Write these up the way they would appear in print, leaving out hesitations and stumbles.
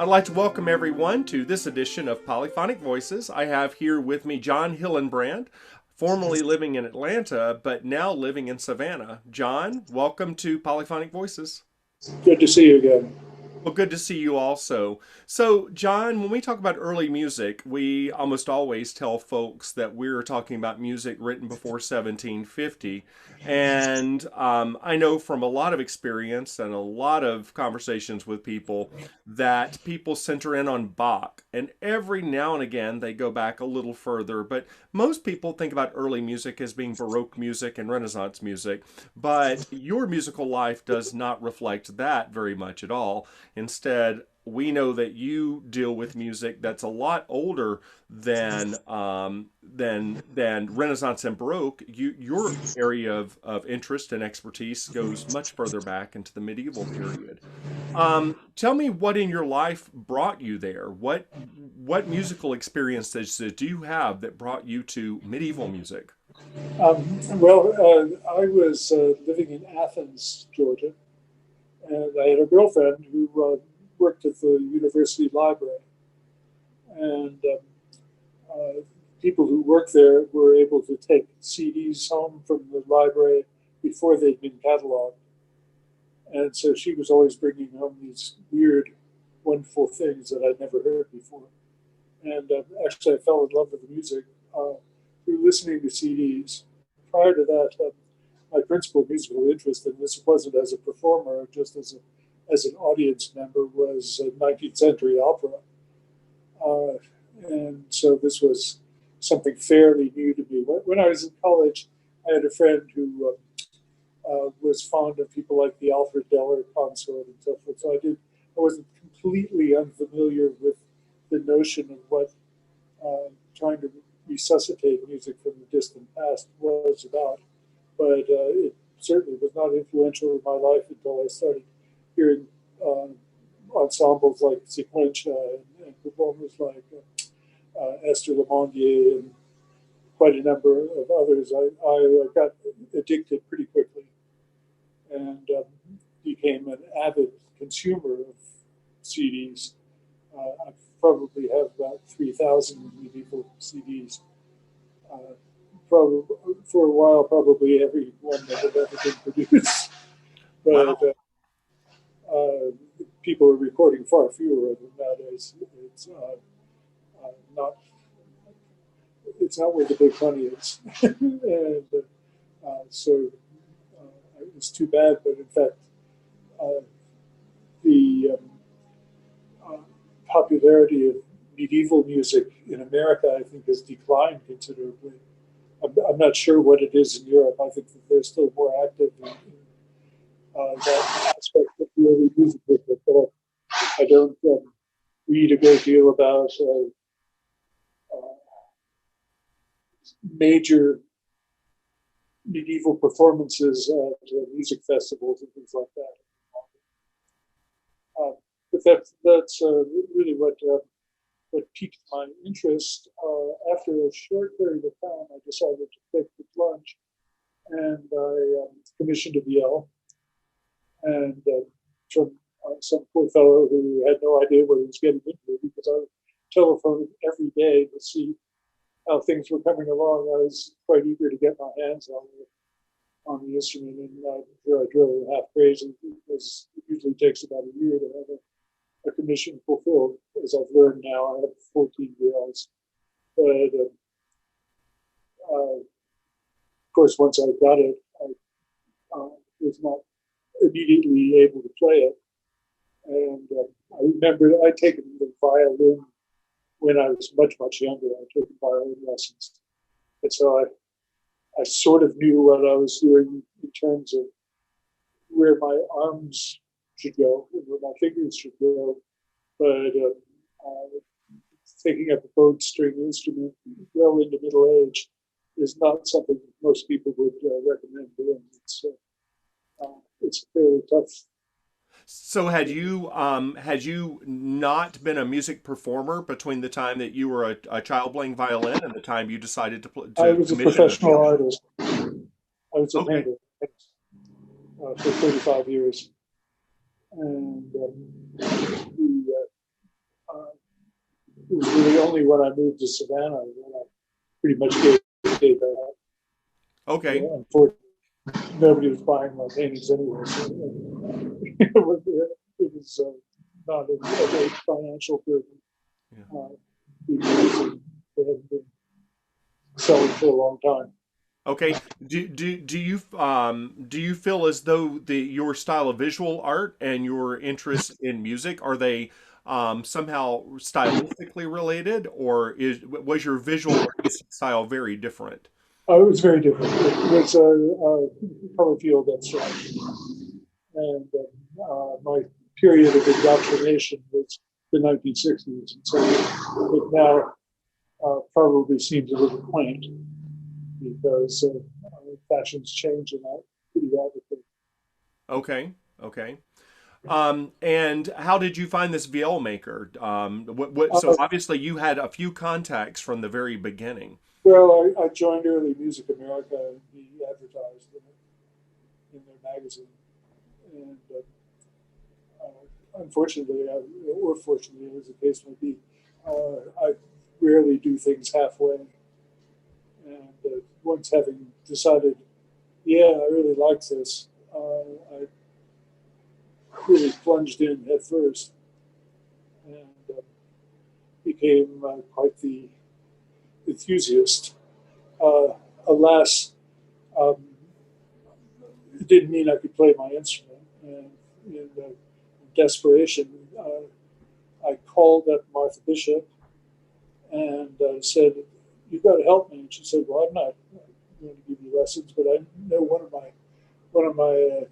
I'd like to welcome everyone to this edition of Polyphonic Voices. I have here with me John Hillenbrand, formerly living in Atlanta, but now living in Savannah. John, welcome to Polyphonic Voices. Good to see you again. Well, good to see you also. So, John, when we talk about early music, we almost always tell folks that we're talking about music written before 1750. And I know from a lot of experience and a lot of conversations with people that people center in on Bach. And every now and again, they go back a little further. But most people think about early music as being Baroque music and Renaissance music. But your musical life does not reflect that very much at all. Instead, we know that you deal with music that's a lot older than Renaissance and Baroque. Your area of interest and expertise goes much further back into the medieval period. Tell me what in your life brought you there. What musical experiences do you have that brought you to medieval music? I was living in Athens, Georgia, and I had a girlfriend who worked at the university library. And people who worked there were able to take CDs home from the library before they'd been cataloged. And so she was always bringing home these weird, wonderful things that I'd never heard before. And actually, I fell in love with the music through listening to CDs. Prior to that, my principal musical interest, and this wasn't as a performer, just as an audience member, was 19th century opera. Uh, and so this was something fairly new to me. When I was in college, I had a friend who was fond of people like the Alfred Deller consort and so forth. I wasn't completely unfamiliar with the notion of what trying to resuscitate music from the distant past was about. But it certainly was not influential in my life until I started hearing ensembles like Sequentia and performers like Esther Lemonnier and quite a number of others. I got addicted pretty quickly and became an avid consumer of CDs. I probably have about 3,000 medieval CDs. Uh, probably for a while, probably every one that had ever been produced. But Wow. uh, people are recording far fewer of them nowadays. Not it's not where the big money is, and so it was too bad. But in fact, uh, the popularity of medieval music in America, I think, has declined considerably. I'm not sure what it is in Europe. I think that they're still more active in that aspect of the early music. But I don't read a great deal about major medieval performances at music festivals and things like that. Uh, but that's really what piqued my interest. After a short period of time, I decided to take the plunge, and I commissioned a VL, and from some poor fellow who had no idea what he was getting into, because I was telephoning every day to see how things were coming along. I was quite eager to get my hands on the instrument, and I'm sure I drove half crazy because it usually takes about a year to have a commission fulfilled. As I've learned now, I have 14 VLs. But of course, once I got it, I was not immediately able to play it. And I remember I'd taken the violin when I was much, much younger. I took violin lessons. And so I sort of knew what I was doing in terms of where my arms should go and where my fingers should go. But taking up a bowed string instrument well into middle age is not something most people would recommend doing. It's fairly tough. So had you not been a music performer between the time that you were a child playing violin and the time you decided I to was a commission a professional VL? artist. I was a Okay. painter for 35 years. And the Uh, it was really only when I moved to Savannah that I pretty much gave that up. Okay. Unfortunately, nobody was buying my paintings anyway, so it was not a great financial burden. Yeah. Because they hadn't been selling for a long time. Okay. Do you feel as though the your style of visual art and your interest in music are they somehow stylistically related, or was your visual artistic style very different? It was very different. It was a color field abstraction, and my period of indoctrination was the 1960s, and so it now probably seems a little quaint because fashions change in that pretty rapidly. Okay. Okay. And how did you find this VL maker? So Uh, obviously you had a few contacts from the very beginning. well, I joined Early Music America, and we advertised in their magazine, and unfortunately, or fortunately, as the case may be, I rarely do things halfway. And once having decided, yeah, I really like this, I really plunged in head first and became quite the enthusiast. Uh, Alas, um, it didn't mean I could play my instrument. And in desperation, I called up Martha Bishop and said, "You've got to help me." And she said, "Well, I'm not going to give you lessons, but I know one of my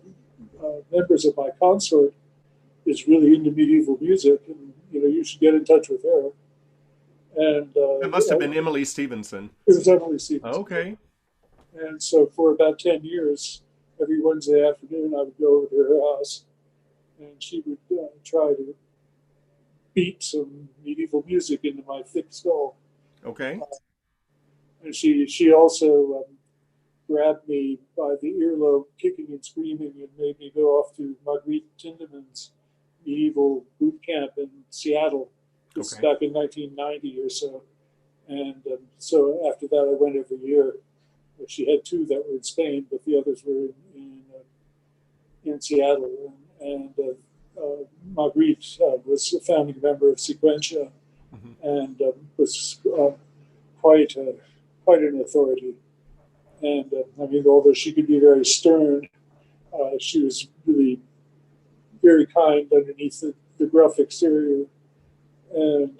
members of my consort is really into medieval music, and you should get in touch with her." And It must have been Emily Stevenson. it was Emily Stevens. Okay. And so for about 10 years, every Wednesday afternoon, I would go over to her house, and she would try to beat some medieval music into my thick skull. Okay. And she also grabbed me by the earlobe, kicking and screaming, and made me go off to Marguerite Tindemann's medieval boot camp in Seattle. This is Okay. back in 1990 or so. And so after that, I went every year. She had two that were in Spain, but the others were in Seattle. And Marguerite was a founding member of Sequentia Hmm. and was quite quite an authority. And I mean, although she could be very stern, she was really very kind underneath the gruff exterior, and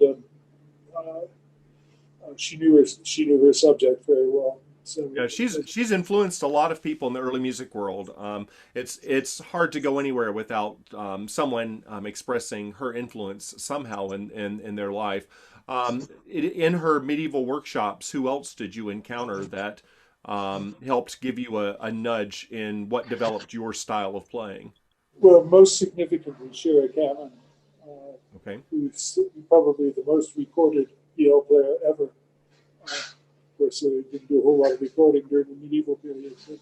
she knew her subject very well. So Yeah, she's influenced a lot of people in the early music world. It's hard to go anywhere without someone expressing her influence somehow in their life. In her medieval workshops, who else did you encounter that helped give you a nudge in what developed your style of playing? well, most significantly, Shira Cameron, uh, Okay. who's probably the most recorded EL player ever. Of course, they didn't do a whole lot of recording during the medieval period, but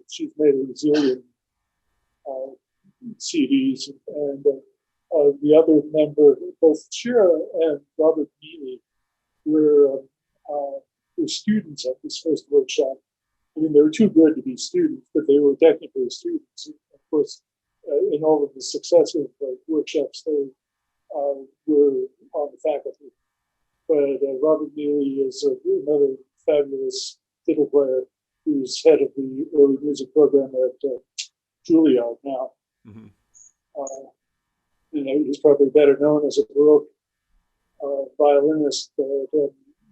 she's made a zillion uh, CDs. And the other member, both Shira and Robert Neely, were, were students at this first workshop. I mean, they were too good to be students, but they were technically students. Of course, in all of the successive workshops, they were on the faculty. But Robert Neely is another fabulous fiddle player who's head of the early music program at Juilliard now. Hmm. Uh, he's probably better known as a Baroque violinist.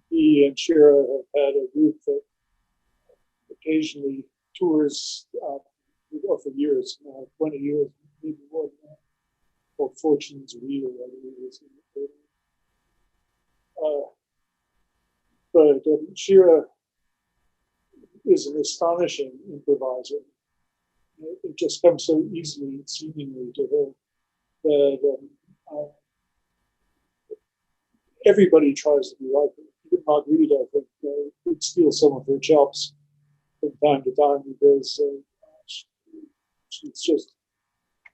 He and Shira have had a group that occasionally tours for years, 20 years, maybe more than that, called Fortune's Wheel, I believe is in but Shira is an astonishing improviser. It just comes so easily, seemingly, to her that everybody tries to be like her. Even Marguerite, I think, would steal some of her chops from time to time because she, she's just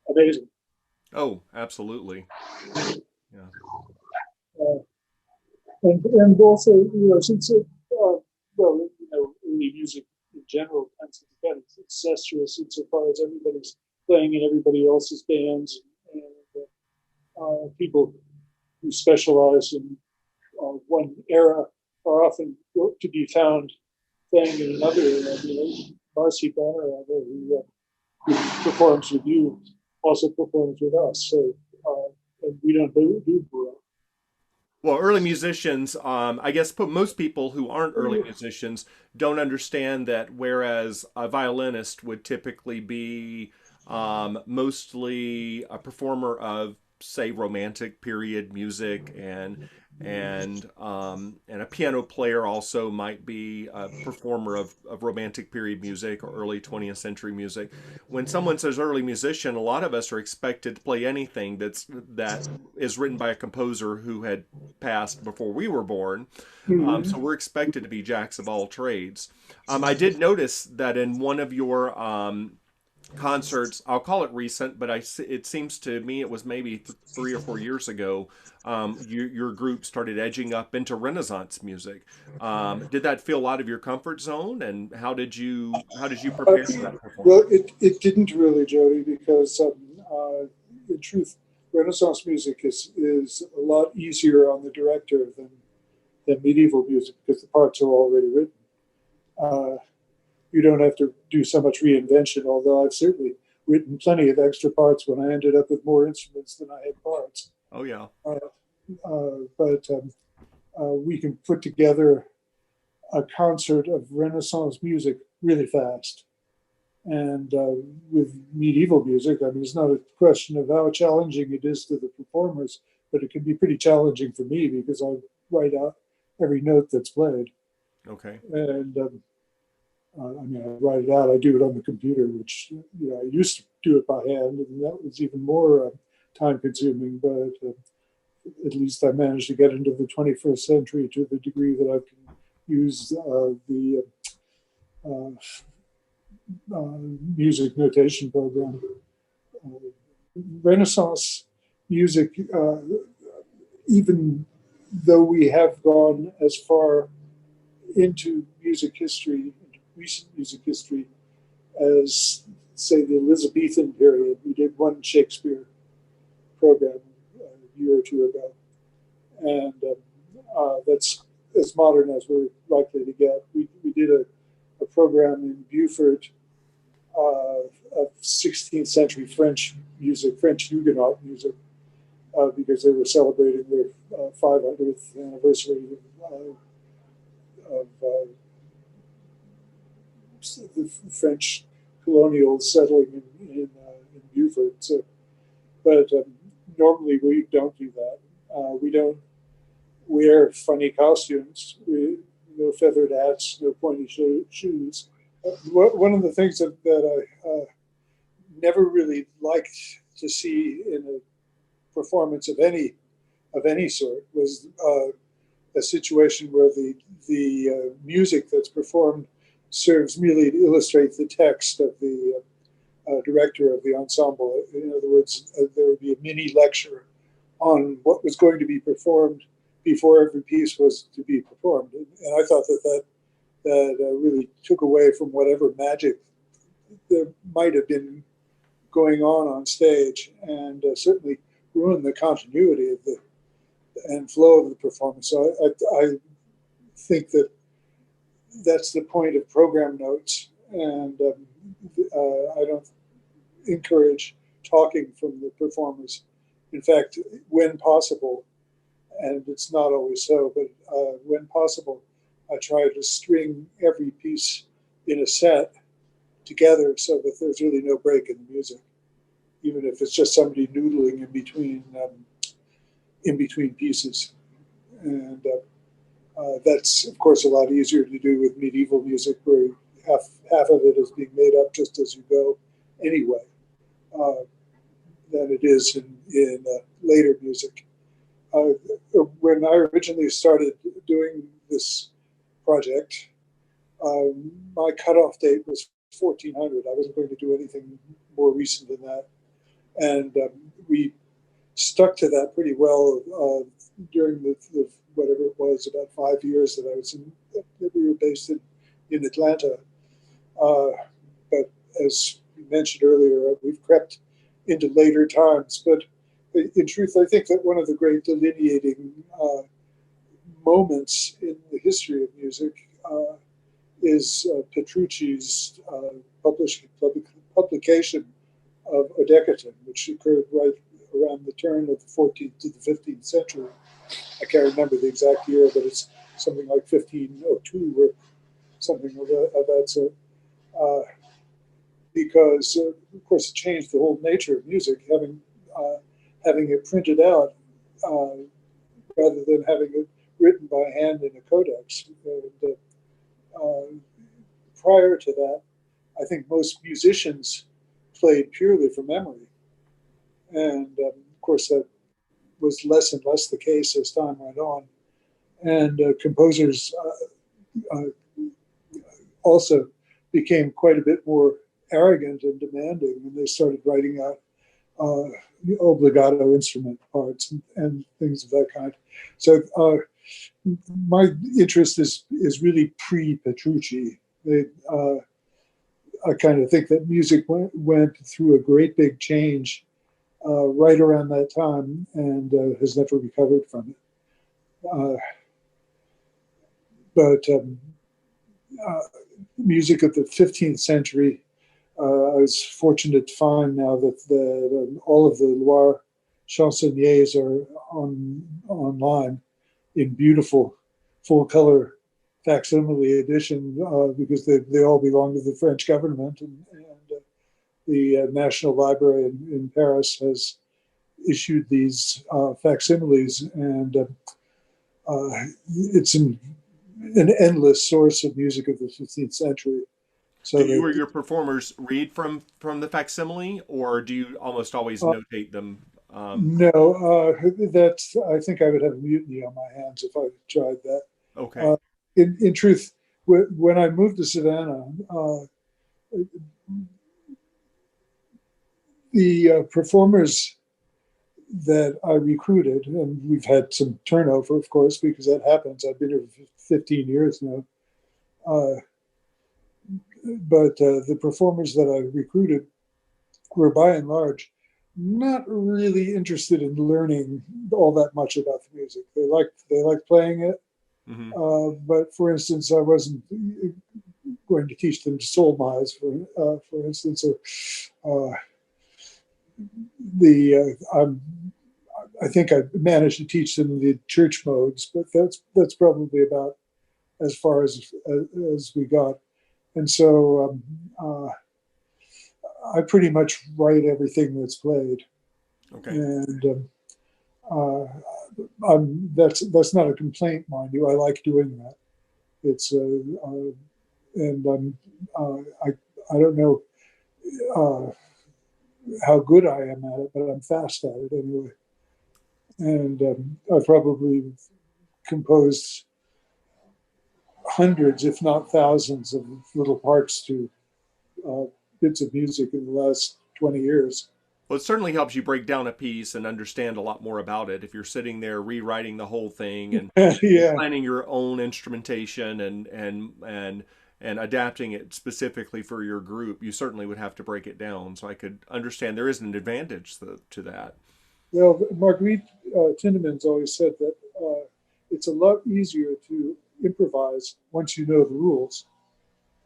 amazing. Oh, absolutely. Yeah. Uh, and also, since well, early music in general tends to be kind of incestuous insofar as everybody's playing in everybody else's bands, and people who specialize in one era are often to be found playing in another era. Marcy Banner, who performs with you, also performs with us. So, and we don't do Baroque. Well, early musicians, I guess most people who aren't early musicians don't understand that whereas a violinist would typically be mostly a performer of, say, romantic period music, and a piano player also might be a performer of romantic period music or early 20th century music. When someone says early musician, a lot of us are expected to play anything that is written by a composer who had passed before we were born. So Mm-hmm. we're expected to be jacks of all trades. I did notice that in one of your concerts, I'll call it recent, but it seems to me it was maybe 3 or 4 years ago. Your group started edging up into Renaissance music. Did that feel out of your comfort zone, and how did you Uh, prepare for that performance? well, it didn't really, Jody, because in truth, Renaissance music is a lot easier on the director than medieval music because the parts are already written. Uh, you don't have to do so much reinvention, although I've certainly written plenty of extra parts when I ended up with more instruments than I had parts. Oh yeah. Uh, but we can put together a concert of Renaissance music really fast. And with medieval music, I mean, it's not a question of how challenging it is to the performers, but it can be pretty challenging for me because I write out every note that's played. Okay. And I mean, I write it out. I do it on the computer, which I used to do it by hand, and that was even more time consuming. But at least I managed to get into the 21st century to the degree that I can use the uh, music notation program. Uh, Renaissance music, even though we have gone as far into music history, into recent music history, as say the Elizabethan period. We did one Shakespeare program a year or two ago, and that's as modern as we're likely to get. We did a program in Beaufort of 16th century French music, French Huguenot music, because they were celebrating their 500th anniversary of the French colonials settling in Beaufort. So, but normally we don't do that. We don't wear funny costumes. No feathered hats, no pointy shoes. One of the things that I never really liked to see in a performance of any sort was a situation where the music that's performed serves merely to illustrate the text of the director of the ensemble. In other words, there would be a mini lecture on what was going to be performed before every piece was to be performed. And I thought that really took away from whatever magic there might have been going on stage, and certainly ruined the continuity of the and flow of the performance. So I think that that's the point of program notes, and I don't encourage talking from the performers. In fact, when possible, and it's not always so, but when possible, I try to string every piece in a set together so that there's really no break in the music, even if it's just somebody noodling in between pieces. And that's of course a lot easier to do with medieval music, where half of it is being made up just as you go, anyway, uh, than it is in later music. Uh, when I originally started doing this project, my cutoff date was 1400. I wasn't going to do anything more recent than that, and we stuck to that pretty well during the whatever it was, about 5 years that that we were based in Atlanta. Uh, but as you mentioned earlier, we've crept into later times. But in truth, I think that one of the great delineating moments in the history of music is Petrucci's publication of Odecaton, which occurred right around the turn of the 14th to the 15th century. I can't remember the exact year, but it's something like 1502 or something of that sort. Uh, because, of course, it changed the whole nature of music, having it printed out rather than having it written by hand in a codex. And, prior to that, I think most musicians played purely from memory. And of course, that was less and less the case as time went on. And composers also became quite a bit more arrogant and demanding when they started writing out obligato instrument parts and things of that kind. So my interest is really pre-Petrucci. I kind of think that music went through a great big change right around that time and has never recovered from it. But music of the 15th century, I was fortunate to find now that all of the Loire chansonniers are online in beautiful full color facsimile edition because they all belong to the French government, and the National Library in Paris has issued these facsimiles, and it's an endless source of music of the 15th century. So Do you or that your performers read from the facsimile, or do you almost always notate them? no, that's I think I would have mutiny on my hands if I tried that. Okay. Uh, in truth, when I moved to Savannah, the performers that I recruited, and we've had some turnover, of course, because that happens. I've been here for 15 years now. Uh, but the performers that I recruited were by and large not really interested in learning all that much about the music. They liked playing it, Hmm. but for instance, I wasn't going to teach them solmize, for instance, or I think I managed to teach them the church modes, but that's probably about as far as we got. And so I pretty much write everything that's played, Okay. and that's not a complaint, mind you. I like doing that. It's and I don't know uh, how good I am at it, but I'm fast at it anyway. And I probably composed hundreds, if not thousands, of little parts to uh, bits of music in the last 20 years. Well, it certainly helps you break down a piece and understand a lot more about it if you're sitting there rewriting the whole thing and Yeah. planning your own instrumentation and adapting it specifically for your group. You certainly would have to break it down. So I could understand there is an advantage to that. Well, Marguerite Tindemans always said that it's a lot easier to improvise once you know the rules.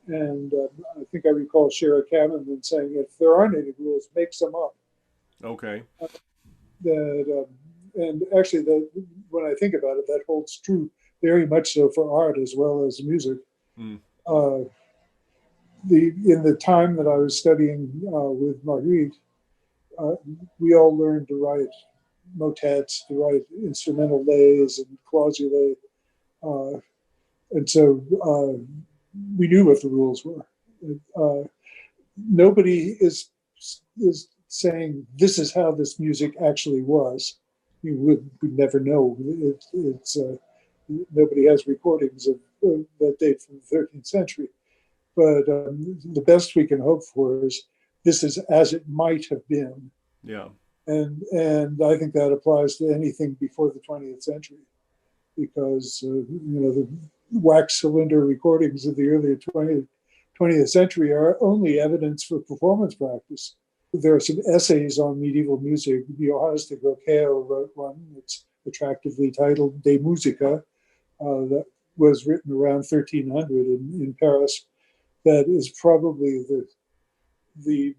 And I think I recall Shara Cameron saying, if there aren't any rules, make some up. Okay. That and actually, when I think about it, that holds true very much so for art as well as music. Mm. Uh, in the time that I was studying with Marguerite, uh, we all learned to write motets, to write instrumental lays and clausulae, uh, and so we knew what the rules were. Nobody is saying this is how this music actually was. You would never know. It's nobody has recordings of that date from the 13th century. But the best we can hope for is this is as it might have been. Yeah. And I think that applies to anything before the 20th century, because the wax cylinder recordings of the early 20th century are only evidence for performance practice. There are some essays on medieval music. Johannes de Groqueo wrote one. It's attractively titled De Musica, that was written around 1300 in Paris. That is probably the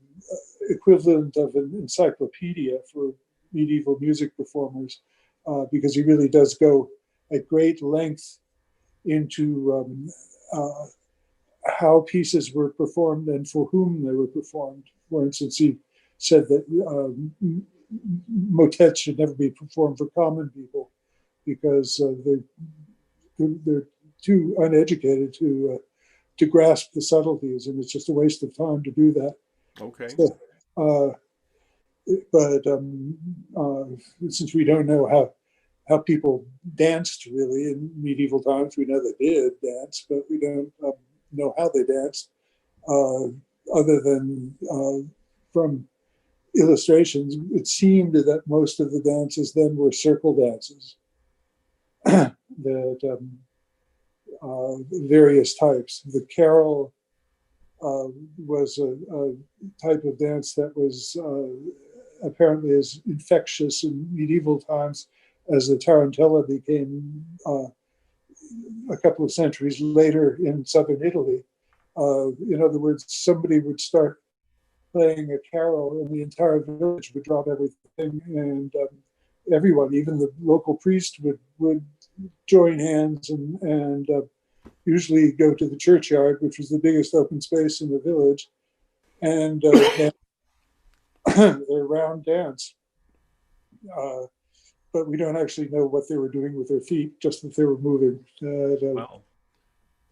equivalent of an encyclopedia for medieval music performers, because he really does go at great length into how pieces were performed and for whom they were performed. For instance, he said that motets should never be performed for common people because they're too uneducated to grasp the subtleties, and it's just a waste of time to do that. Okay. So, but since we don't know how people danced really in medieval times, we know they did dance, but we don't know how they danced, other than from illustrations. It seemed that most of the dances then were circle dances that various types. The carol was a type of dance that was apparently as infectious in medieval times as the tarantella became a couple of centuries later in southern Italy. In other words, somebody would start playing a carol and the entire village would drop everything, and everyone, even the local priest, would join hands and usually go to the churchyard, which was the biggest open space in the village, and their round dance. Uh, but we don't actually know what they were doing with their feet, just that they were moving. Wow.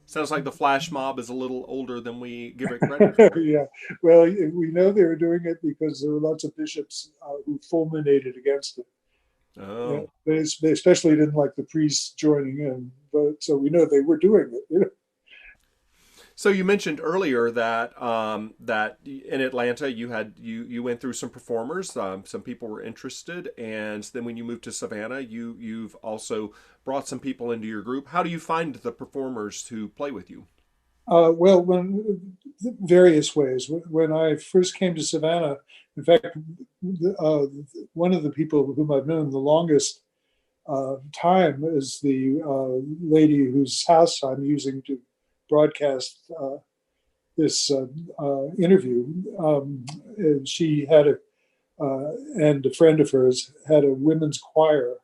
Sounds like the flash mob is a little older than we give it credit for. Yeah, well, we know they were doing it because there were lots of bishops who fulminated against it. Oh. They especially didn't like the priests joining in, but so we know they were doing it. So you mentioned earlier that that in Atlanta you went through some performers. Some people were interested, and then when you moved to Savannah, you've also brought some people into your group. How do you find the performers to play with you? Well, when various ways. When I first came to Savannah, in fact, uh, one of the people whom I've known the longest time is the lady whose house I'm using to broadcast this interview. And she had and a friend of hers had a women's choir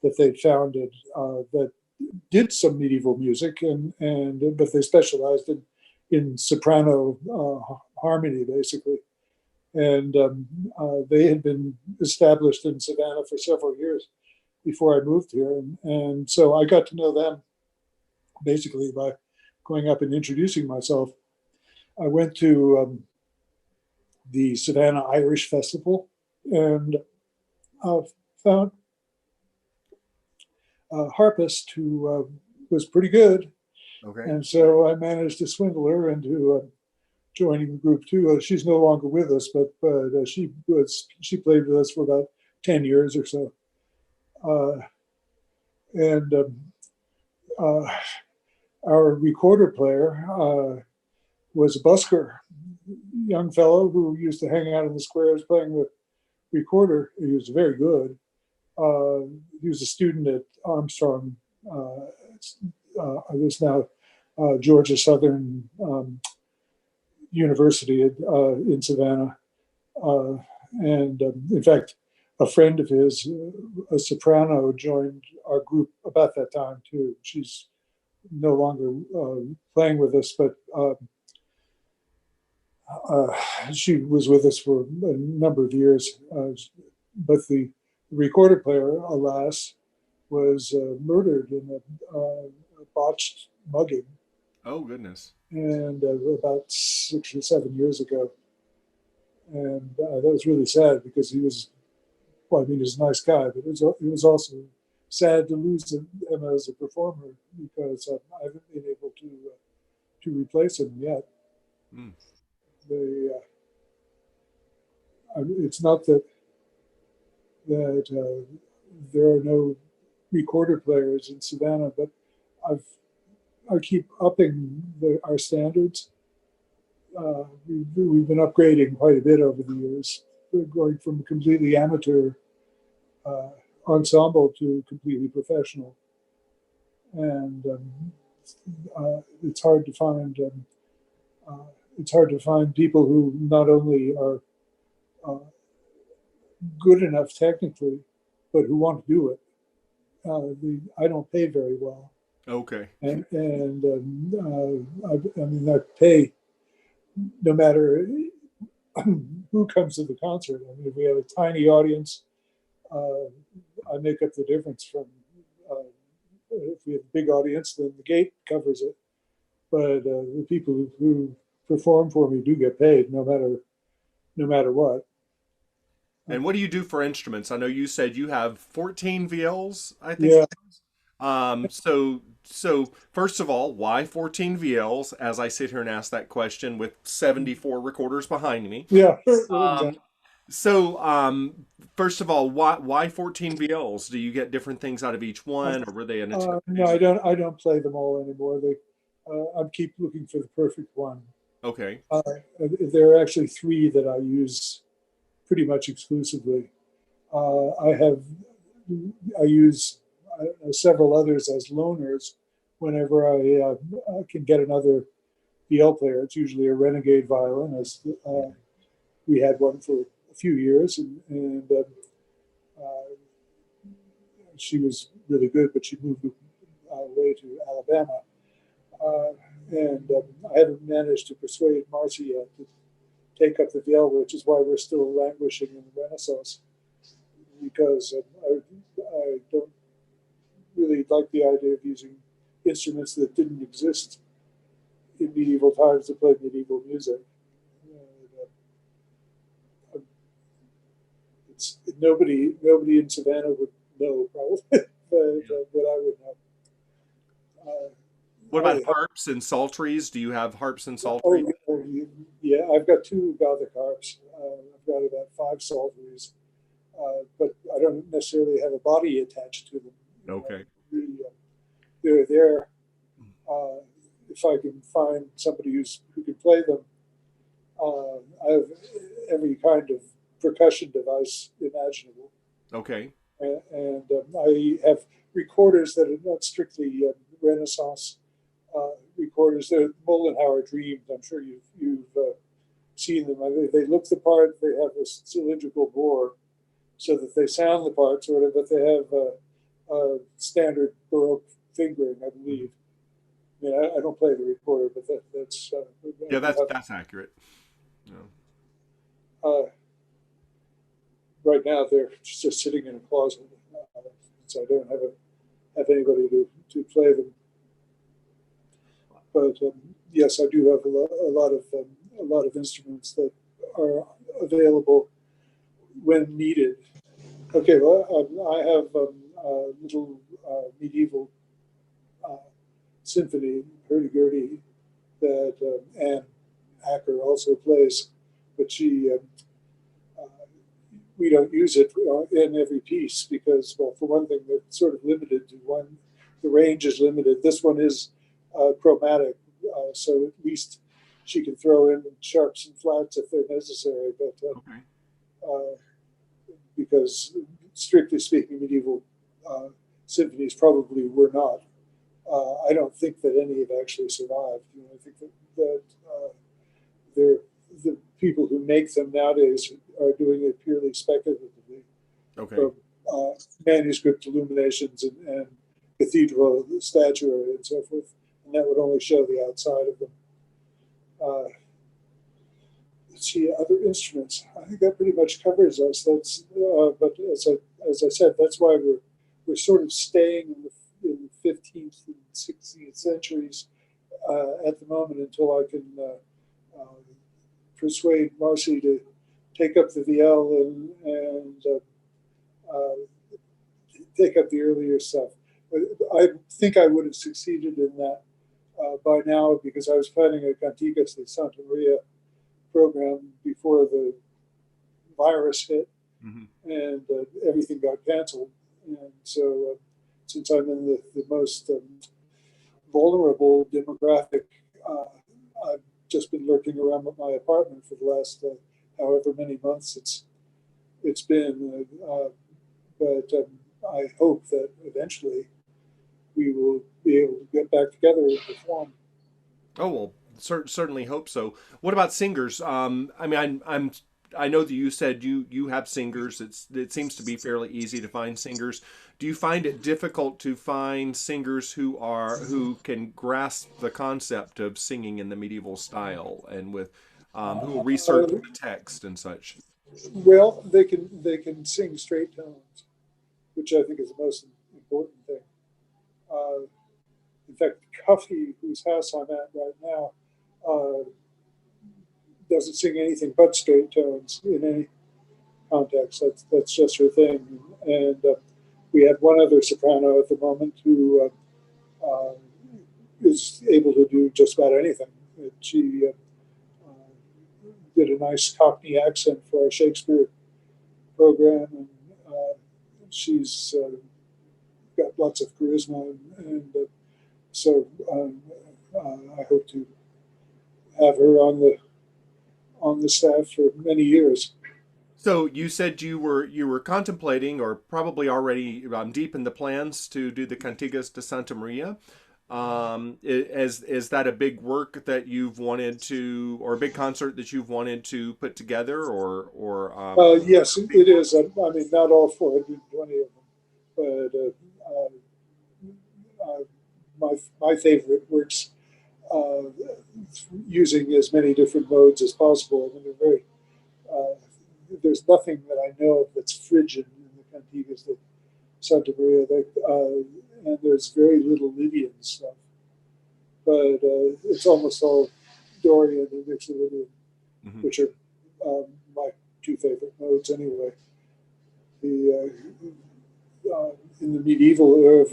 that they'd founded that did some medieval music, and but they specialized in soprano harmony basically, and they had been established in Savannah for several years before I moved here, and so I got to know them basically by going up and introducing myself. I went to the Savannah Irish Festival and found a harpist who was pretty good. Okay. And so I managed to swindle her into joining the group too. She's no longer with us, but she played with us for about 10 years or so. Uh, and uh, our recorder player was a busker, young fellow who used to hang out in the squares playing the recorder. He was very good. He was a student at Armstrong. I was now Georgia Southern University in Savannah. And in fact, a friend of his, a soprano, joined our group about that time too. She's no longer playing with us, but uh, she was with us for a number of years. But the recorder player, alas, was murdered in a botched mugging, Oh goodness. and about 6 or 7 years ago. And that was really sad because he was, well, I mean, he's a nice guy, but it was also sad to lose him as a performer because I haven't been able to replace him yet. Mm. They, it's not that that there are no recorder players in Savannah, but I've I keep upping our standards. We've been upgrading quite a bit over the years. We're going from completely amateur uh, ensemble to completely professional, and it's hard to find. It's hard to find people who not only are uh, good enough technically, but who want to do it. I don't pay very well, Okay. I mean, I pay no matter who comes to the concert. I mean, if we have a tiny audience, uh, I make up the difference from. If we have a big audience, then the gate covers it. But the people who perform for me do get paid, no matter what. And what do you do for instruments? I know you said you have 14 VLs, I think. Yeah, So first of all, why 14 VLs? As I sit here and ask that question with 74 recorders behind me. yeah, Um, exactly. so first of all, why 14 VLs? Do you get different things out of each one, or were they an No, eternity? I don't play them all anymore. I keep looking for the perfect one. Okay. Uh, there are actually three that I use pretty much exclusively. Uh, I have I use several others as loaners whenever I can get another VL player. It's usually a Renegade violin, as we had one for a few years, and uh, she was really good, but she moved away to Alabama. Uh, and I haven't managed to persuade Marcy yet to take up the VL, which is why we're still languishing in the Renaissance, because I don't really like the idea of using instruments that didn't exist in medieval times to play medieval music. And, it's nobody in Savannah would know probably, but I would know. What about I have, harps and psalteries? Do you have harps and psalteries? oh, yeah, I've got two Gothic harps. I've got about five psalteries, but I don't necessarily have a body attached to them. Okay. They're there. Uh, if I can find somebody who can play them, I have every kind of percussion device imaginable, Okay. and I have recorders that are not strictly Renaissance recorders. They're Mollenhauer Dreams. I'm sure you've seen them. They look the part. They have a cylindrical bore, so that they sound the parts, or whatever. But they have a standard Baroque fingering, I believe. I mean, I don't play the recorder, but that's I Yeah, do have. that's accurate. Yeah. Uh, right now, they're just sitting in a closet, so I don't have anybody to play them. But yes, I do have a lot of instruments that are available when needed. Okay, well, I have a little medieval uh, symphony, hurdy-gurdy, that Anne Acker also plays, but uh, we don't use it in every piece because, well, for one thing, they're sort of limited to one. The range is limited. This one is chromatic, so at least she can throw in sharps and flats if they're necessary. But Okay. uh, because strictly speaking, medieval uh, symphonies probably were not. I don't think that any have actually survived. You know, I think that they're, the people who make them nowadays are doing it purely speculatively, Okay. from uh, manuscript illuminations and cathedral statuary and so forth, and that would only show the outside of them. Uh, let's see, other instruments. I think that pretty much covers us. But as I said, that's why we're sort of staying in the 15th and 16th centuries at the moment until I can persuade Marcy to take up the VL and take up the earlier stuff. I think I would have succeeded in that by now because I was planning a Cantigas de Santa Maria program before the virus hit, Hmm. and everything got canceled. And so, since I'm in the most vulnerable demographic, uh, I've just been lurking around with my apartment for the last however many months it's been. But I hope that eventually we will be able to get back together and perform. Oh well, certainly hope so. What about singers? I mean, I know that you said you have singers. It seems to be fairly easy to find singers. Do you find it difficult to find singers who can grasp the concept of singing in the medieval style and with who will research Uh, the text and such? well, they can sing straight tones, which I think is the most important thing. Uh, in fact, Cuffy, whose house I'm at right now, uh, doesn't sing anything but straight tones in any context. That's just her thing. And we had one other soprano at the moment who is able to do just about anything. And she did a nice Cockney accent for our Shakespeare program, and she's got lots of charisma, and so I hope to have her on the staff for many years. So you said you were contemplating or probably already deep in the plans to do the Cantigas de Santa Maria. Is that a big work that you've wanted to, or a big concert that you've wanted to put together, or Yes, it is. I mean, not all 420 of them, but my favorite works uh, using as many different modes as possible. I mean, they're very. There's nothing that I know of that's Phrygian in the Cantigas de Santa Maria, and there's very little Lydian stuff, but it's almost all Dorian and Mixolydian, Mhm. which are my two favorite modes anyway. The in the medieval era,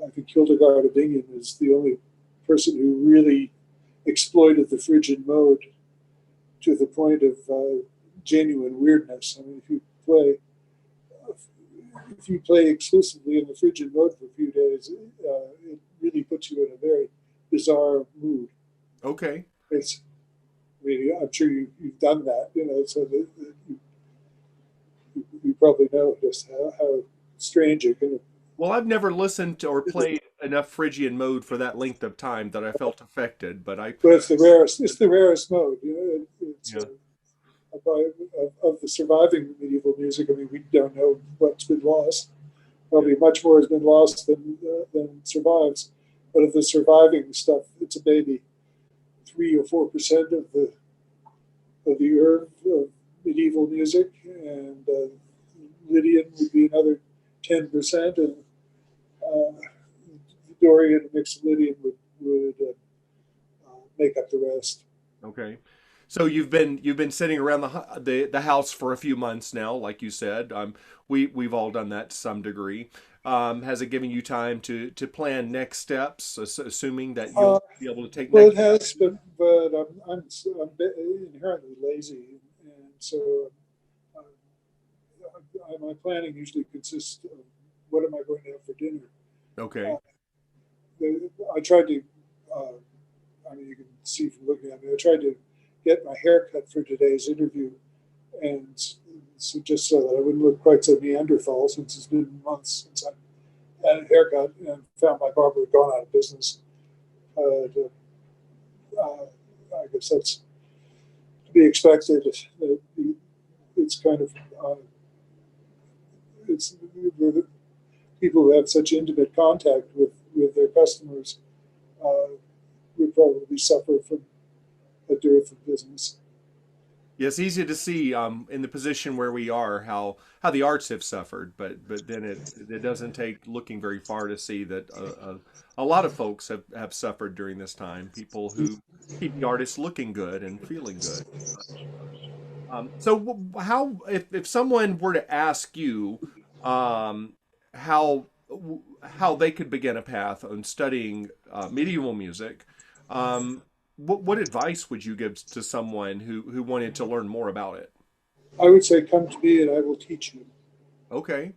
I think Hildegard of Bingen is the only person who really exploited the Phrygian mode to the point of genuine weirdness. I mean, if you play exclusively in the Phrygian mode for a few days, it really puts you in a very bizarre mood. Okay. It's, I mean, I'm sure you've done that, so that you probably know just how strange it can. Well, I've never listened to or played enough Phrygian mode for that length of time that I felt affected, but I, But it's the rarest. It's the rarest mode. It's yeah. of the surviving medieval music. I mean, we don't know what's been lost. Yeah. Probably much more has been lost than survives. But of the surviving stuff, it's a baby. 3 or 4% of the herb of medieval music, and Lydian would be another 10%, and uh, Dorian and mixed Lydian would make up the rest. Okay. So you've been sitting around the house for a few months now, like you said. We've all done that to some degree. Has it given you time to plan next steps, assuming that Uh, you'll be able to take well, next? it has, but I'm inherently lazy, and so uh, my planning usually consists of what am I going to have for dinner. Uh, Okay. I tried to, uh, I mean, you can see from looking at me, I tried to get my hair cut for today's interview, and so just so that I wouldn't look quite so Neanderthal, since it's been months since I had a haircut, and found my barber had gone out of business. I guess that's to be expected. It's kind of it's the people who have such intimate contact with their customers uh, would probably suffer from a dearth of business. Yeah, it's easy to see in the position where we are how the arts have suffered, but then it doesn't take looking very far to see that a lot of folks have suffered during this time. People who keep the artists looking good and feeling good. So how if someone were to ask you um, how they could begin a path on studying medieval music, what advice would you give to someone who wanted to learn more about it? I would say come to me and I will teach you. Okay.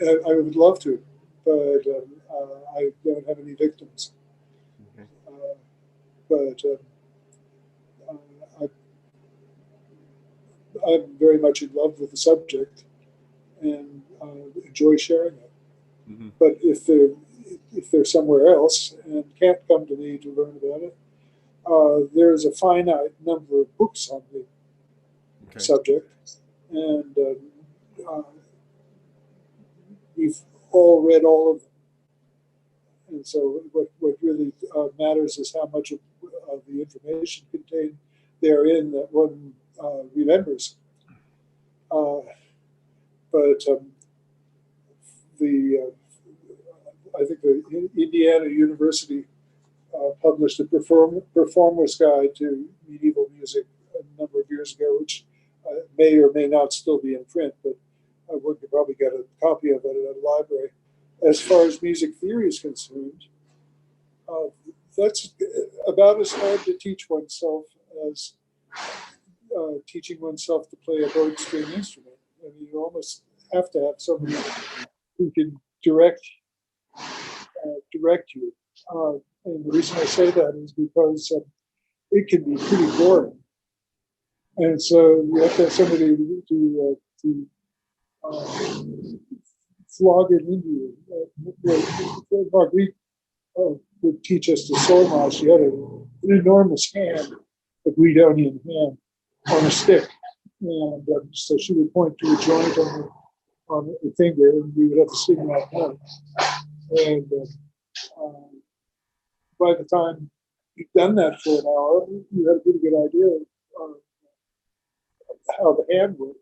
I would love to, but I don't have any victims. Okay. Uh, but I'm very much in love with the subject and enjoy sharing it. Hmm. But if they're somewhere else and can't come to me to learn about it, there's a finite number of books on the Okay. subject, and uh, we've all read all of them. And so, what really matters is how much of the information contained therein that one remembers. Uh, but the I think the Indiana University published a performer's guide to medieval music a number of years ago, which may or may not still be in print, but one could probably get a copy of it at a library. As far as music theory is concerned, uh, that's about as hard to teach oneself as teaching oneself to play a bowed string instrument. I mean, you almost have to have somebody who can direct you. And the reason I say that is because it can be pretty boring, and so you have to have somebody to flog it into you. Marguerite would teach us the solma. She had an enormous hand, a Guidonian hand, on a stick, and so she would point to a joint on a finger, and we would have to sing that note. And by the time you've done that for an hour, you had a pretty good idea of how the hand worked.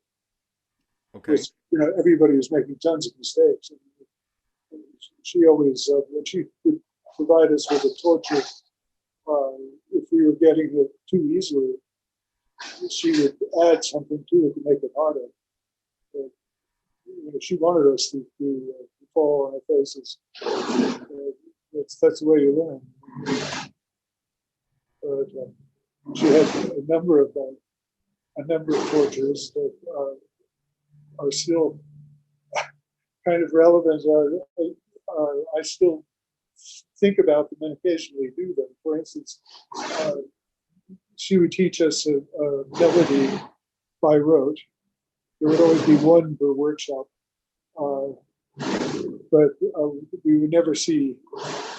Okay. Because everybody was making tons of mistakes. And she always, when she would provide us with a torture, if we were getting it too easily, she would add something to it to make it harder. But, she wanted us to fall on our faces. That's the way you learn. But she had a number of tortures that are still kind of relevant. I still think about them and occasionally do them. For instance, she would teach us a melody by rote. There would always be one per workshop, uh, but we would never see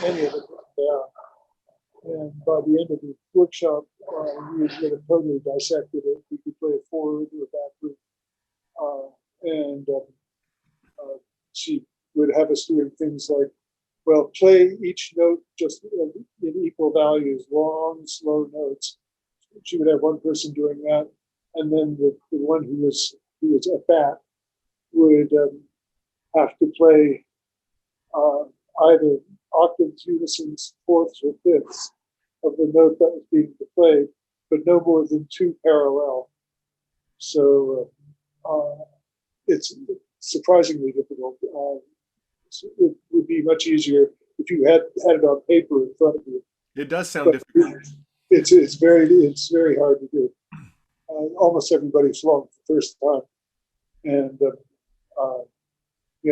any of it down. And by the end of the workshop, we would get a totally dissected it. We could play a forward or a backward, and she would have us doing things like, well, play each note just in equal values, long, slow notes. She would have one person doing that, and then the one who was at bat would have to play uh, either octaves, unisons, fourths, or fifths of the note that was being played, but no more than two parallel. So it's surprisingly difficult. It would be much easier if you had it on paper in front of you. It does sound But difficult. it's very hard to do. Almost everybody's wrong the first time, and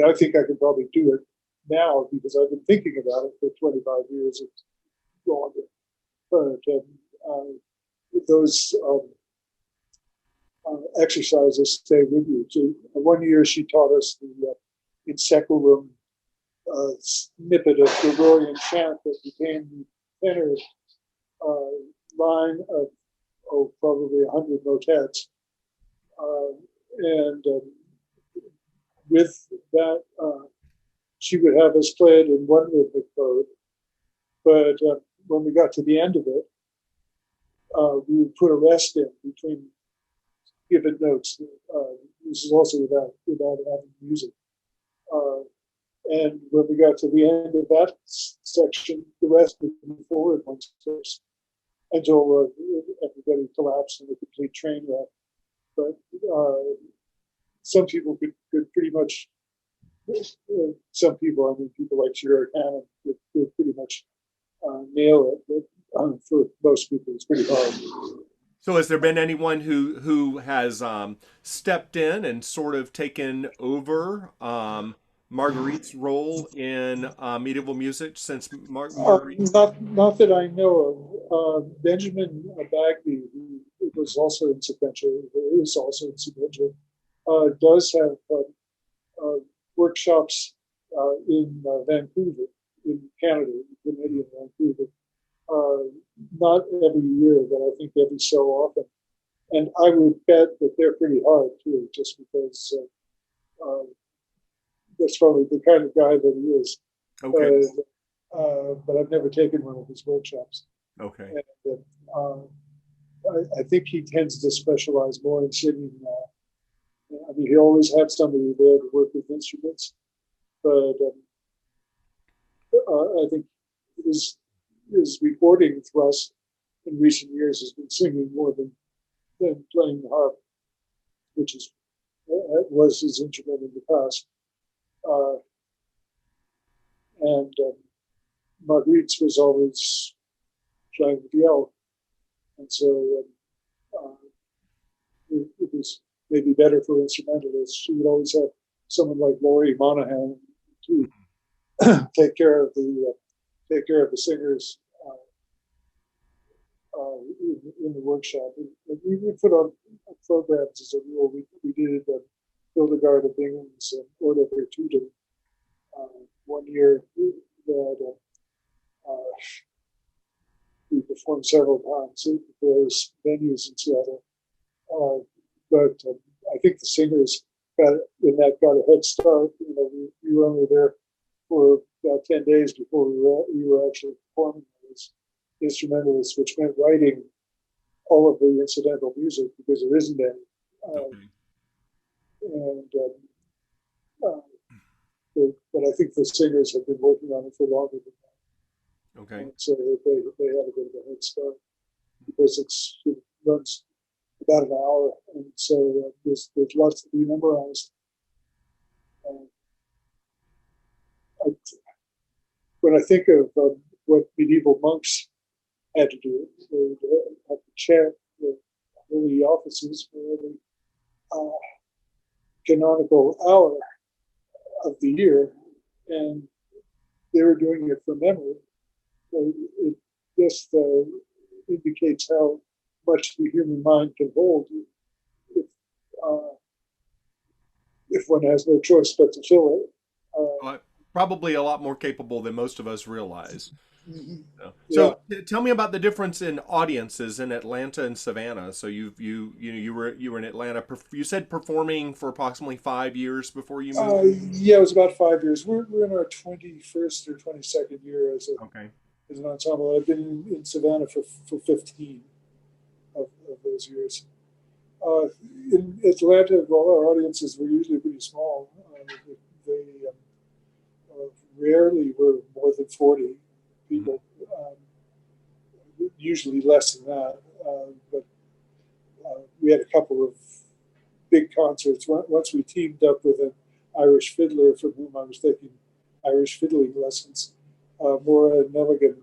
I think I could probably do it now because I've been thinking about it for 25 years and longer. But those exercises stay with you. So one year she taught us the in Seculum snippet of Gregorian chant that became the tenor line of probably 100 motets. And with that, she would have us play it in one rhythmic mode. But when we got to the end of it, we would put a rest in between given notes. This is also without having music. And when we got to the end of that section, the rest would move forward one steps until everybody collapsed in a complete train wreck. But some people could pretty much, some people, I mean, people like Sherry Cannon could pretty much nail it. But for most people, it's pretty hard. So has there been anyone who has stepped in and sort of taken over Marguerite's role in medieval music since Marguerite? Not that I know of. Benjamin Bagby, who was also in Savannah, who is also in Savannah, does have uh, workshops in Vancouver, in Canada, Canadian Vancouver. Uh, Not every year, but I think every so often. And I would bet that they're pretty hard too, just because that's probably the kind of guy that he is. Okay. But I've never taken one of his workshops. Okay. And I think he tends to specialize more in singing. I mean, he always had somebody there to work with instruments, but I think his recording thrust in recent years has been singing more than playing the harp, which is was his instrument in the past. Uh, and Marguerite's was always playing the yell, and so it was maybe better for instrumentalists. She would always have someone like Laurie Monahan to take care of the singers in the workshop. And we put on programs as a rule. We did Hildegard of Bingham's Order Virtutum one year that we performed several times at various venues in Seattle. But I think the singers got a head start. We were only there for about 10 days before we were actually performing as instrumentalists, which meant writing all of the incidental music because there isn't any. Okay. And uh, but I think the singers have been working on it for longer than that, Okay. and so they had a bit of a head start because it runs about an hour, and so there's lots to be memorized. Uh, I, when I think of what medieval monks had to do, they had to chant the holy offices for every uh, canonical hour of the year, and they were doing it from memory. So it just indicates how much the human mind can hold if uh, if one has no choice but to fill it. Well, probably a lot more capable than most of us realize. So, Yeah, tell me about the difference in audiences in Atlanta and Savannah. So you were in Atlanta. You said performing for approximately 5 years before you moved. yeah, it was about 5 years. We're in our 21st or 22nd year Okay. as an ensemble. I've been in Savannah for 15 of those years. Uh, in Atlanta, well, our audiences were usually pretty small. They rarely were more than 40 Mhm. people, usually less than that. But we had a couple of big concerts. Once we teamed up with an Irish fiddler from whom I was taking Irish fiddling lessons, Maura Nelligan,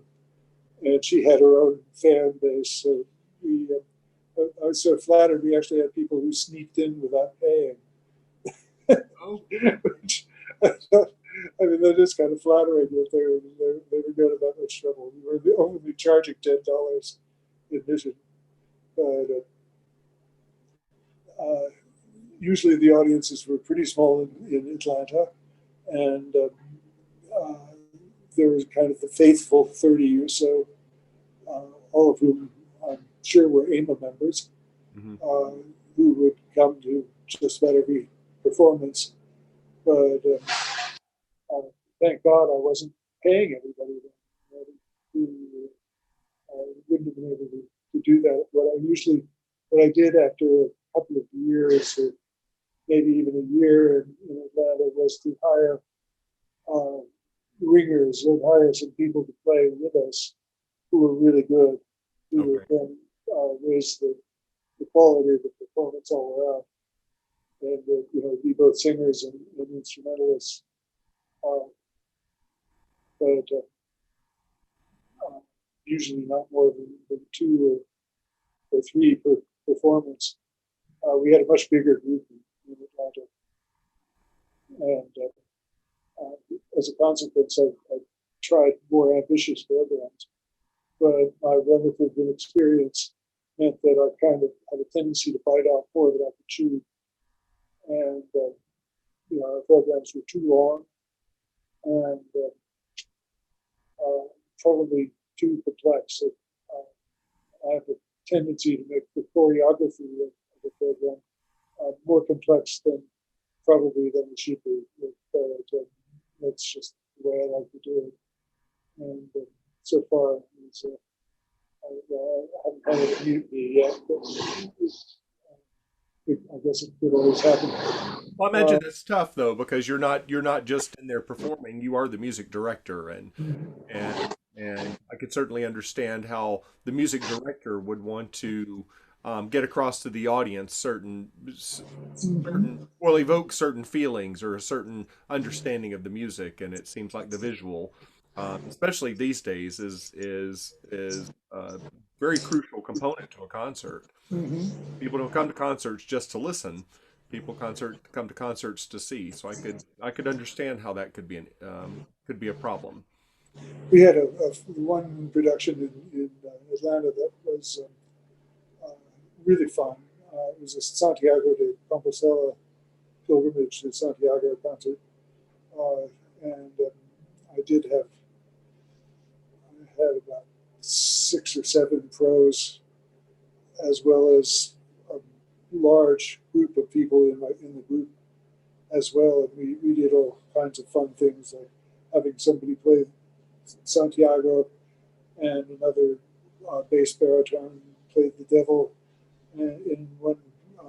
and she had her own fan base. So I was so flattered. We actually had people who sneaked in without paying. Oh, Which I mean, that is kind of flattering that they were going to that much trouble. We were only charging $10 admission, but usually the audiences were pretty small in Atlanta, and uh, there was kind of the faithful 30 or so, all of whom I'm sure were AMA members, hmm uh, who would come to just about every performance. But thank God I wasn't paying everybody who wouldn't have been able to do that. What I did after a couple of years, or maybe even a year in Atlanta, was to hire uh, ringers and hire some people to play with us who were really good, who would Okay. then raise the quality of the performance all around, and be both singers and instrumentalists. Uh, but usually not more than two or three per performance. We had a much bigger group in Atlanta, and as a consequence, I tried more ambitious programs. But my relative inexperience meant that I kind of had a tendency to bite off more than I could chew, and our programs were too long and probably too complex. I have a tendency to make the choreography of the program more complex than it should be. But that's just the way I like to do it. And so far, I haven't had it mute me yet, but I guess it could always happen. Well, I imagine that's tough though, because you're not just in there performing. You are the music director, and I could certainly understand how the music director would want to get across to the audience certain well, evoke certain feelings or a certain understanding of the music, and it seems like the visual, especially these days, is a very crucial component to a concert. Mm-hmm. People don't come to concerts just to listen. People come to concerts to see. So I could understand how that could be a problem. We had a one production in Atlanta that was uh, really fun. It was a Santiago de Compostela pilgrimage to Santiago concert, and I had about 6 or 7 pros, as well as a large group of people in the group as well. And we did all kinds of fun things, like having somebody play Santiago and another bass baritone played the devil in one uh,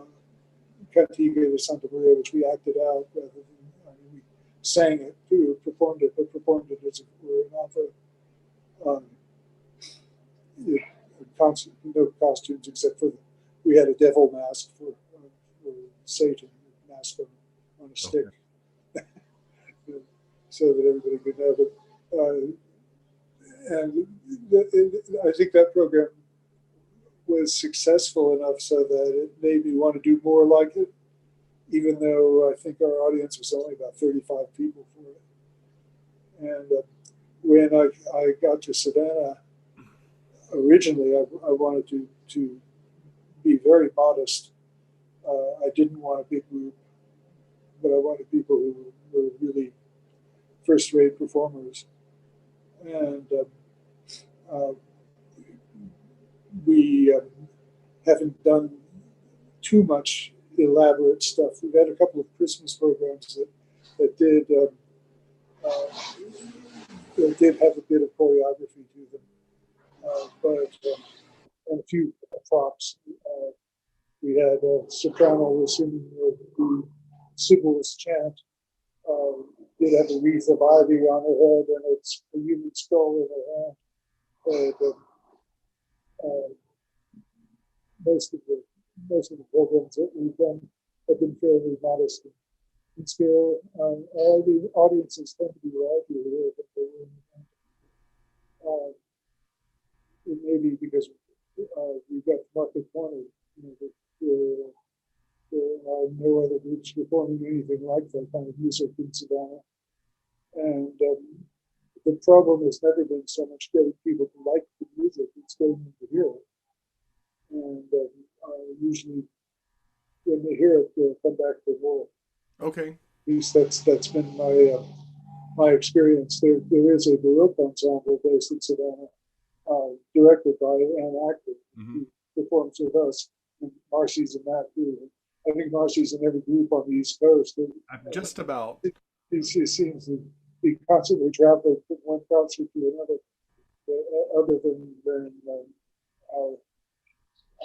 Cantiga de Santa Maria, which we acted out rather than we sang it too, but performed it as if it were an opera. Um, it, no costumes except for we had a devil mask for Satan, mask on a stick, Okay. so that everybody could know. But and I think that program was successful enough so that it made me want to do more like it, even though I think our audience was only about 35 people for it. And when I got to Savannah, originally I wanted to be very modest. I didn't want a big group, but I wanted people who were really first-rate performers. And uh, we haven't done too much elaborate stuff. We've had a couple of Christmas programs that did that did have a bit of choreography to them, but and a few props. We had a soprano was singing the Sybil's chant. Did have a wreath of ivy on her head and it's a human skull in her hand. Uh, most of the programs that we've done have been fairly modest in scale. All the audiences tend to be larger here than they were in it may be because we've got market cornered. There, there are no other groups performing anything like that kind of music in Savannah. And the problem has never been so much getting people to like the music, it's getting them to hear it. And usually when they hear it, they'll come back for more. Okay. At least that's been my experience. There is a Baroque ensemble based in Savannah, directed by an actor Hmm. who performs with us. And Marcy's in that too. I think Marcy's in every group on the East Coast. I'm just about. She seems to be constantly traveling from one concert to another, other than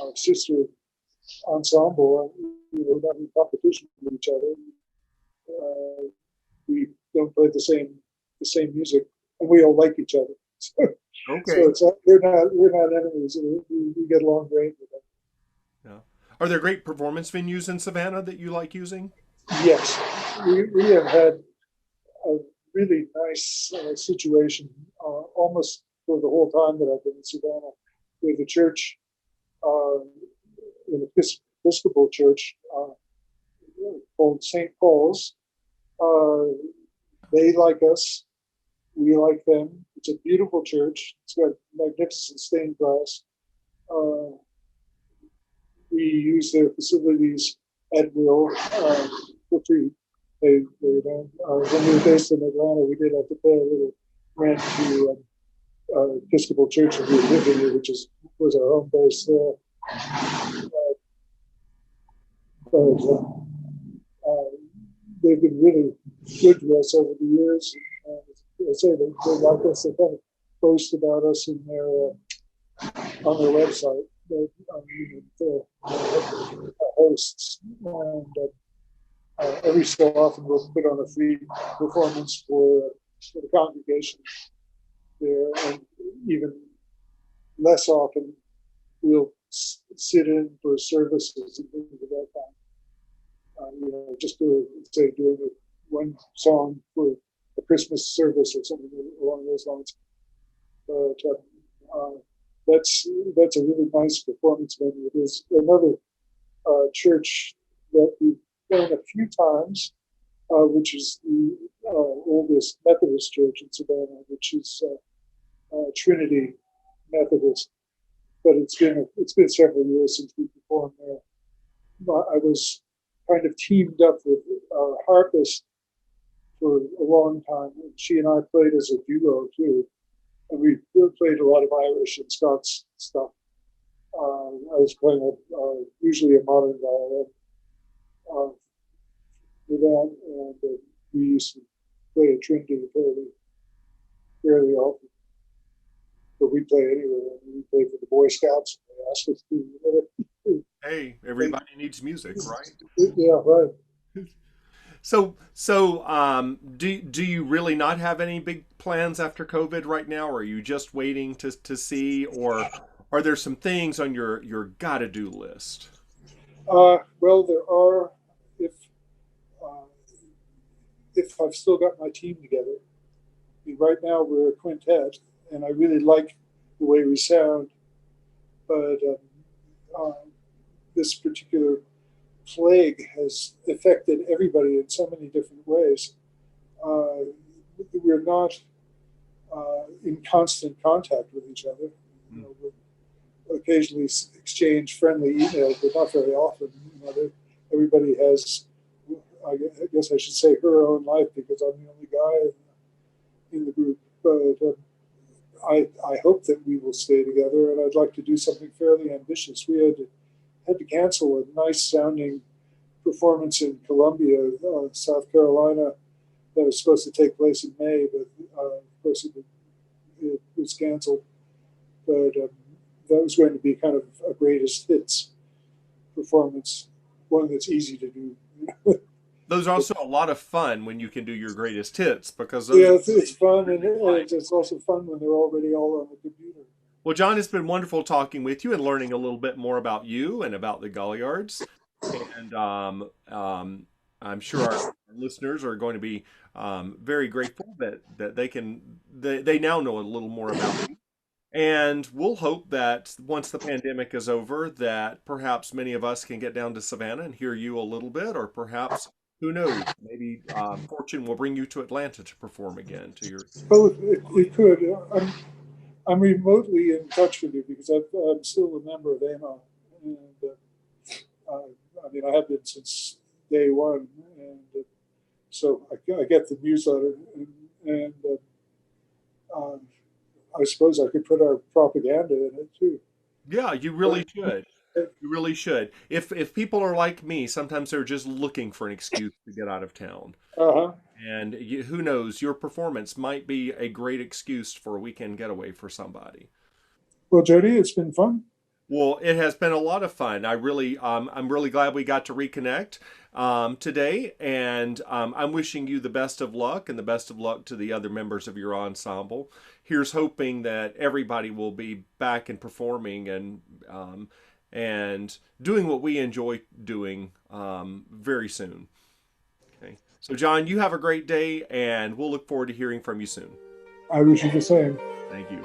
our sister ensemble. We're not in competition with each other. We don't play the same music, and we all like each other. So Okay. it's we're not enemies. We get along great with them. Yeah. Are there great performance venues in Savannah that you like using? Yes, we have had a really nice situation almost for the whole time that I've been in Savannah, with the church uh, an Episcopal church called St. Paul's. Uh, they like us. We like them. It's a beautiful church. It's got magnificent stained glass. Uh, we use their facilities at will for free. They don't. When we were based in Atlanta, we did have to pay a little rent to Episcopal Church in Virginia, which was our home base there. But they've been really good to us over the years. I say they like us. They kind of post about us in their on their website. They're hosts, and every so often we'll put on a free performance for the congregation there, and even less often we'll sit in for services and things of that kind. Just doing one song for a Christmas service or something along those lines. But that's a really nice performance venue. There's another church that we've done a few times, which is the oldest Methodist church in Savannah, which is Trinity Methodist. But it's been several years since we performed there. I was kind of teamed up with our harpist for a long time. And she and I played as a duo too, and we played a lot of Irish and Scots stuff. I was playing usually a modern violin with that, and we used to play at Trinity fairly often. But we play anywhere. We play for the Boy Scouts. They asked us to. Hey, everybody needs music, right? Yeah, right. Do you really not have any big plans after COVID right now, or are you just waiting to see, or are there some things on your gotta do list? Well, there are. If uh, if I've still got my team together, right now we're a quintet, and I really like the way we sound. But this particular plague has affected everybody in so many different ways. We're not in constant contact with each other. We occasionally exchange friendly emails, but not very often. Everybody has, I guess I should say, her own life because I'm the only guy in the group. But I hope that we will stay together, and I'd like to do something fairly ambitious. We had to cancel a nice sounding performance in Columbia, South Carolina, that was supposed to take place in May, but of course it was canceled. But that was going to be kind of a greatest hits performance, one that's easy to do. Those are also a lot of fun when you can do your greatest hits because those Yeah, are it's fun, and it's also fun when they're already all on the computer. well, John, it's been wonderful talking with you and learning a little bit more about you and about the Goliards. And I'm sure our listeners are going to be very grateful that they now know a little more about you. And we'll hope that once the pandemic is over, that perhaps many of us can get down to Savannah and hear you a little bit, or perhaps who knows, maybe fortune will bring you to Atlanta to perform again to your. Well, it could. I'm remotely in touch with you because I'm still a member of AMA, and I mean I have been since day one, and so I get the newsletter, and um, I suppose I could put our propaganda in it too. Yeah, you really should. You really should. If people are like me, sometimes they're just looking for an excuse to get out of town. Uh-huh. And who knows, your performance might be a great excuse for a weekend getaway for somebody. Well, Jody, it's been fun. Well, it has been a lot of fun. I'm really glad we got to reconnect today, and I'm wishing you the best of luck and the best of luck to the other members of your ensemble. Here's hoping that everybody will be back and performing and doing what we enjoy doing very soon. Okay. So, John, you have a great day, and we'll look forward to hearing from you soon. I wish you the same. Thank you.